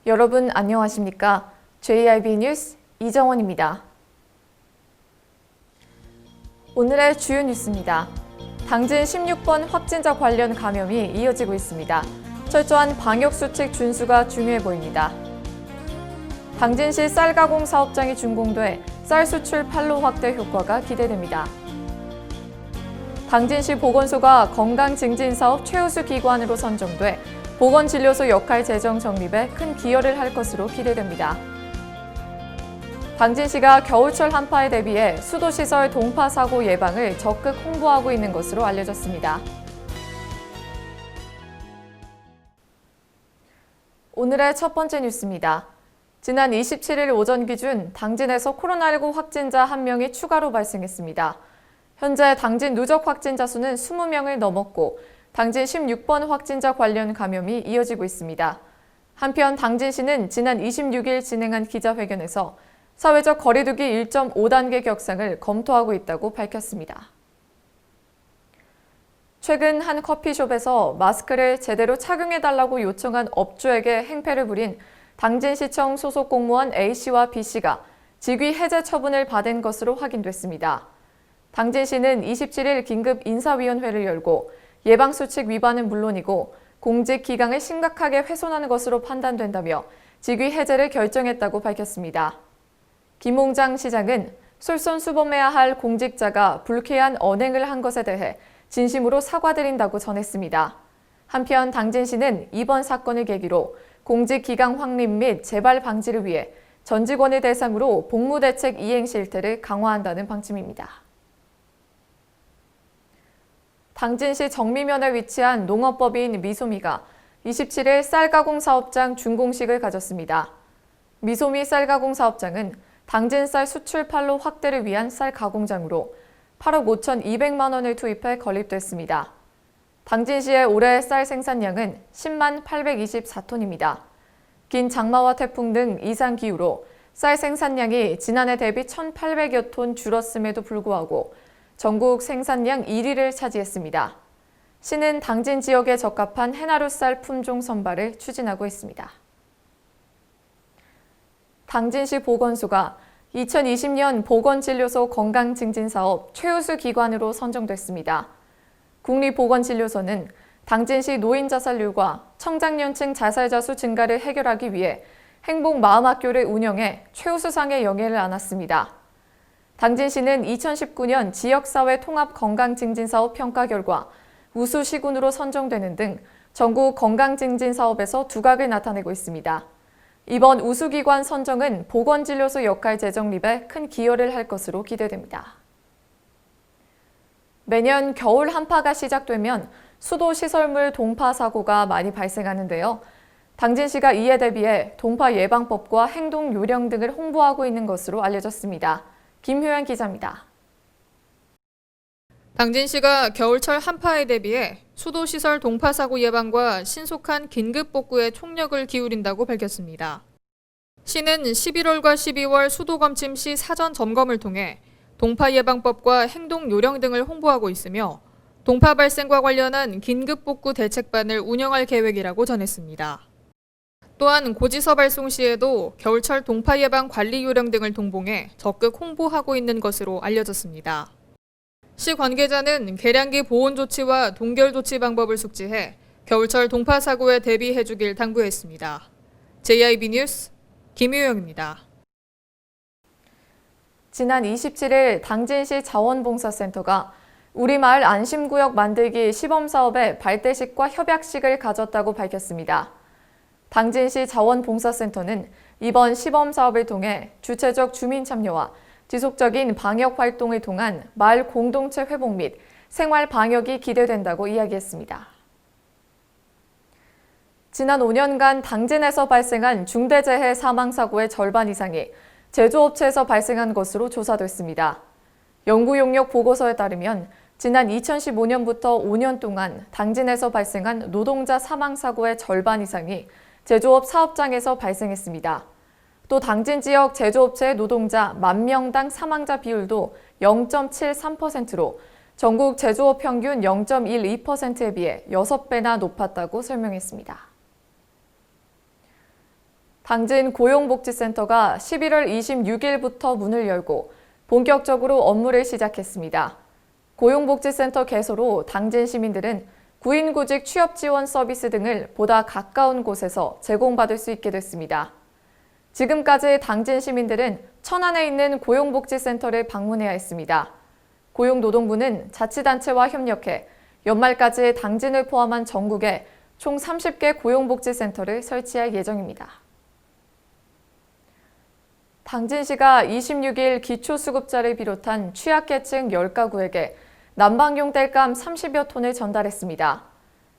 여러분 안녕하십니까? JIB 뉴스 이정원입니다. 오늘의 주요 뉴스입니다. 당진 16번 확진자 관련 감염이 이어지고 있습니다. 철저한 방역수칙 준수가 중요해 보입니다. 당진시 쌀 가공 사업장이 준공돼 쌀 수출 판로 확대 효과가 기대됩니다. 당진시 보건소가 건강증진사업 최우수 기관으로 선정돼 보건진료소 역할 재정 정립에 큰 기여를 할 것으로 기대됩니다. 당진시가 겨울철 한파에 대비해 수도시설 동파 사고 예방을 적극 홍보하고 있는 것으로 알려졌습니다. 오늘의 첫 번째 뉴스입니다. 지난 27일 오전 기준 당진에서 코로나19 확진자 1명이 추가로 발생했습니다. 현재 당진 누적 확진자 수는 20명을 넘었고 당진 16번 확진자 관련 감염이 이어지고 있습니다. 한편 당진시는 지난 26일 진행한 기자회견에서 사회적 거리두기 1.5단계 격상을 검토하고 있다고 밝혔습니다. 최근 한 커피숍에서 마스크를 제대로 착용해달라고 요청한 업주에게 행패를 부린 당진시청 소속 공무원 A씨와 B씨가 직위 해제 처분을 받은 것으로 확인됐습니다. 당진시는 27일 긴급 인사위원회를 열고 예방수칙 위반은 물론이고 공직 기강을 심각하게 훼손하는 것으로 판단된다며 직위 해제를 결정했다고 밝혔습니다. 김홍장 시장은 솔선수범해야 할 공직자가 불쾌한 언행을 한 것에 대해 진심으로 사과드린다고 전했습니다. 한편 당진시는 이번 사건을 계기로 공직 기강 확립 및 재발 방지를 위해 전 직원을 대상으로 복무대책 이행 실태를 강화한다는 방침입니다. 당진시 정미면에 위치한 농업법인 미소미가 27일 쌀가공 사업장 준공식을 가졌습니다. 미소미 쌀가공 사업장은 당진 쌀 수출 판로 확대를 위한 쌀 가공장으로 8억 5,200만 원을 투입해 건립됐습니다. 당진시의 올해 쌀 생산량은 10만 824톤입니다. 긴 장마와 태풍 등 이상 기후로 쌀 생산량이 지난해 대비 1,800여 톤 줄었음에도 불구하고 전국 생산량 1위를 차지했습니다. 시는 당진 지역에 적합한 해나루 쌀 품종 선발을 추진하고 있습니다. 당진시 보건소가 2020년 보건진료소 건강증진사업 최우수 기관으로 선정됐습니다. 국립보건진료소는 당진시 노인 자살률과 청장년층 자살자 수 증가를 해결하기 위해 행복마음학교를 운영해 최우수상의 영예를 안았습니다. 당진시는 2019년 지역사회 통합 건강증진사업 평가 결과 우수 시군으로 선정되는 등 전국 건강증진사업에서 두각을 나타내고 있습니다. 이번 우수기관 선정은 보건진료소 역할 재정립에 큰 기여를 할 것으로 기대됩니다. 매년 겨울 한파가 시작되면 수도 시설물 동파 사고가 많이 발생하는데요. 당진시가 이에 대비해 동파 예방법과 행동 요령 등을 홍보하고 있는 것으로 알려졌습니다. 김효연 기자입니다. 당진시가 겨울철 한파에 대비해 수도시설 동파사고 예방과 신속한 긴급복구에 총력을 기울인다고 밝혔습니다. 시는 11월과 12월 수도검침 시 사전 점검을 통해 동파 예방법과 행동 요령 등을 홍보하고 있으며 동파 발생과 관련한 긴급복구 대책반을 운영할 계획이라고 전했습니다. 또한 고지서 발송 시에도 겨울철 동파 예방 관리 요령 등을 동봉해 적극 홍보하고 있는 것으로 알려졌습니다. 시 관계자는 계량기 보온 조치와 동결 조치 방법을 숙지해 겨울철 동파 사고에 대비해 주길 당부했습니다. JIB 뉴스 김유영입니다. 지난 27일 당진시 자원봉사센터가 우리마을 안심구역 만들기 시범사업의 발대식과 협약식을 가졌다고 밝혔습니다. 당진시 자원봉사센터는 이번 시범사업을 통해 주체적 주민 참여와 지속적인 방역 활동을 통한 마을 공동체 회복 및 생활 방역이 기대된다고 이야기했습니다. 지난 5년간 당진에서 발생한 중대재해 사망사고의 절반 이상이 제조업체에서 발생한 것으로 조사됐습니다. 연구용역 보고서에 따르면 지난 2015년부터 5년 동안 당진에서 발생한 노동자 사망사고의 절반 이상이 제조업 사업장에서 발생했습니다. 또 당진 지역 제조업체 노동자 10,000명당 사망자 비율도 0.73%로 전국 제조업 평균 0.12%에 비해 6배나 높았다고 설명했습니다. 당진 고용복지센터가 11월 26일부터 문을 열고 본격적으로 업무를 시작했습니다. 고용복지센터 개소로 당진 시민들은 구인구직 취업지원 서비스 등을 보다 가까운 곳에서 제공받을 수 있게 됐습니다. 지금까지 당진 시민들은 천안에 있는 고용복지센터를 방문해야 했습니다. 고용노동부는 자치단체와 협력해 연말까지 당진을 포함한 전국에 총 30개 고용복지센터를 설치할 예정입니다. 당진시가 26일 기초수급자를 비롯한 취약계층 10가구에게 난방용 땔감 30여 톤을 전달했습니다.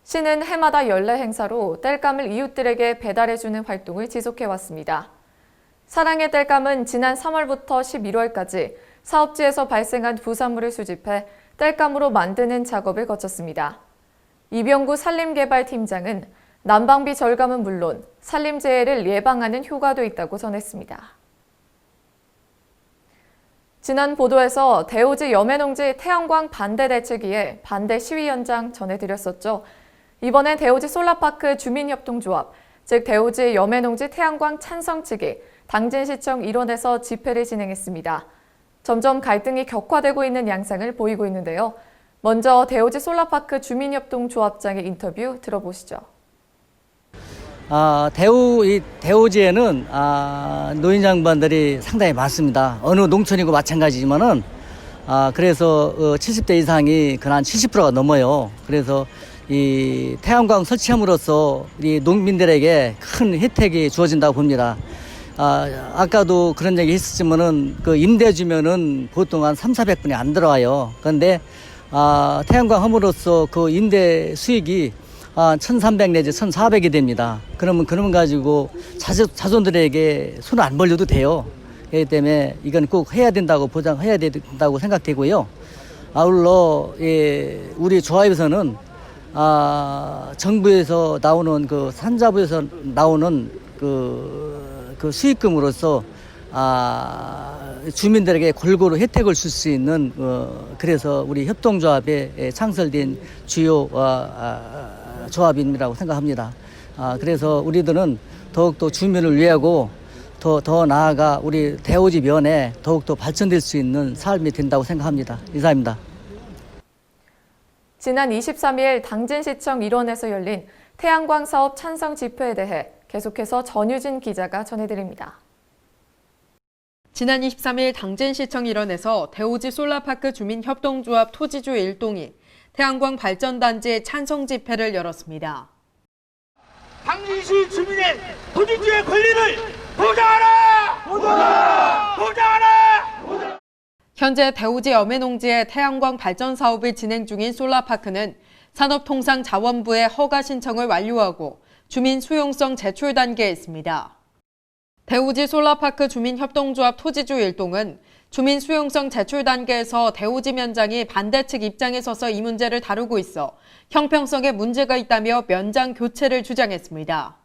시는 해마다 연례 행사로 땔감을 이웃들에게 배달해주는 활동을 지속해왔습니다. 사랑의 땔감은 지난 3월부터 11월까지 사업지에서 발생한 부산물을 수집해 땔감으로 만드는 작업을 거쳤습니다. 이병구 산림개발팀장은 난방비 절감은 물론 산림재해를 예방하는 효과도 있다고 전했습니다. 지난 보도에서 대오지 여매농지 태양광 반대 대책위에 반대 시위 현장 전해드렸었죠. 이번엔 대오지 솔라파크 주민협동조합, 즉 대오지 여매농지 태양광 찬성 측이 당진시청 일원에서 집회를 진행했습니다. 점점 갈등이 격화되고 있는 양상을 보이고 있는데요. 먼저 대오지 솔라파크 주민협동조합장의 인터뷰 들어보시죠. 대오지에는 노인 양반들이 상당히 많습니다. 어느 농촌이고 마찬가지지만은 그래서 70대 이상이 한 70%가 넘어요. 그래서 이 태양광 설치함으로써 이 농민들에게 큰 혜택이 주어진다고 봅니다. 아까도 그런 얘기 했었지만은 그 임대 주면은 보통 한 300~400분이 안 들어와요. 그런데 태양광 함으로써 그 임대 수익이 1,300 내지 1,400이 됩니다. 그러면 가지고 자손들에게 손을 안 벌려도 돼요. 그렇기 때문에 이건 꼭 해야 된다고 보장해야 된다고 생각되고요. 아울러 우리 조합에서는 정부에서 나오는 그 산자부에서 나오는 그 수익금으로서 주민들에게 골고루 혜택을 줄 수 있는 그래서 우리 협동조합에 창설된 주요 조합이라고 생각합니다. 그래서 우리들은 더욱더 주민을 위하고 더 나아가 우리 대오지 면에 더욱더 발전될 수 있는 삶이 된다고 생각합니다. 이상입니다. 지난 23일 당진시청 일원에서 열린 태양광 사업 찬성 집회에 대해 계속해서 전유진 기자가 전해드립니다. 지난 23일 당진시청 일원에서 대오지 솔라파크 주민협동조합 토지주 일동이 태양광 발전단지의 찬성 집회를 열었습니다. 당진시 주민의 토지주의 권리를 보장하라! 보장하라! 보장하라! 현재 대오지 여매농지의 태양광 발전 사업을 진행 중인 솔라파크는 산업통상자원부의 허가 신청을 완료하고 주민 수용성 제출 단계에 있습니다. 대오지 솔라파크 주민협동조합 토지주 일동은 주민 수용성 제출 단계에서 대오지 면장이 반대 측 입장에 서서 이 문제를 다루고 있어 형평성에 문제가 있다며 면장 교체를 주장했습니다.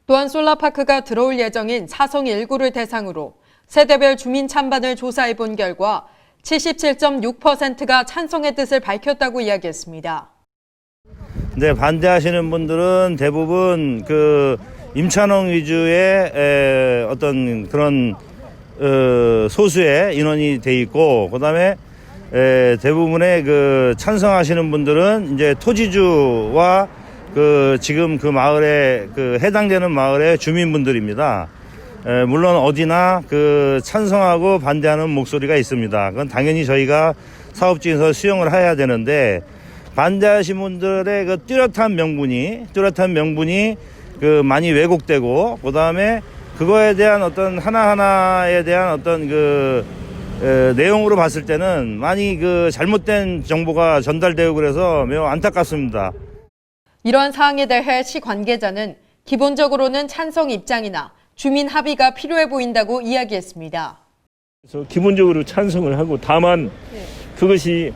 또한 솔라파크가 들어올 예정인 사성 1구를 대상으로 세대별 주민 찬반을 조사해 본 결과 77.6%가 찬성의 뜻을 밝혔다고 이야기했습니다. 네, 반대하시는 분들은 대부분 그 임찬홍 위주의 어떤 그런 소수의 인원이 돼 있고, 그다음에 대부분의 그 찬성하시는 분들은 이제 토지주와 그 지금 그 마을에 그 해당되는 마을의 주민분들입니다. 물론 어디나 그 찬성하고 반대하는 목소리가 있습니다. 그건 당연히 저희가 사업지에서 수용을 해야 되는데, 반대하신 분들의 그 뚜렷한 명분이 그 많이 왜곡되고, 그다음에 그거에 대한 어떤 하나하나에 대한 어떤 그 내용으로 봤을 때는 많이 그 잘못된 정보가 전달되고 그래서 매우 안타깝습니다. 이러한 사항에 대해 시 관계자는 기본적으로는 찬성 입장이나 주민 합의가 필요해 보인다고 이야기했습니다. 그래서 기본적으로 찬성을 하고, 다만 그것이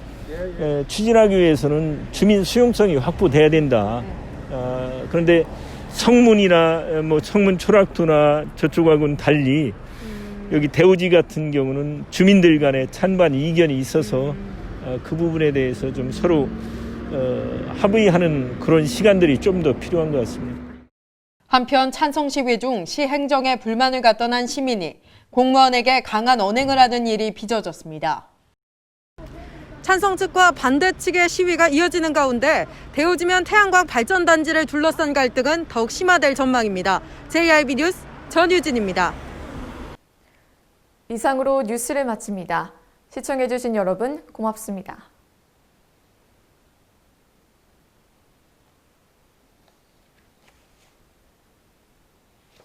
추진하기 위해서는 주민 수용성이 확보돼야 된다. 그런데 성문이나 뭐 성문 초락도나 저쪽하고는 달리 여기 대오지 같은 경우는 주민들 간에 찬반 이견이 있어서 그 부분에 대해서 좀 서로 합의하는 그런 시간들이 좀 더 필요한 것 같습니다. 한편 찬성 시위 중 시 행정에 불만을 갖던 한 시민이 공무원에게 강한 언행을 하는 일이 빚어졌습니다. 찬성 측과 반대 측의 시위가 이어지는 가운데 대우지면 태양광 발전단지를 둘러싼 갈등은 더욱 심화될 전망입니다. JIB 뉴스 전유진입니다. 이상으로 뉴스를 마칩니다. 시청해주신 여러분 고맙습니다.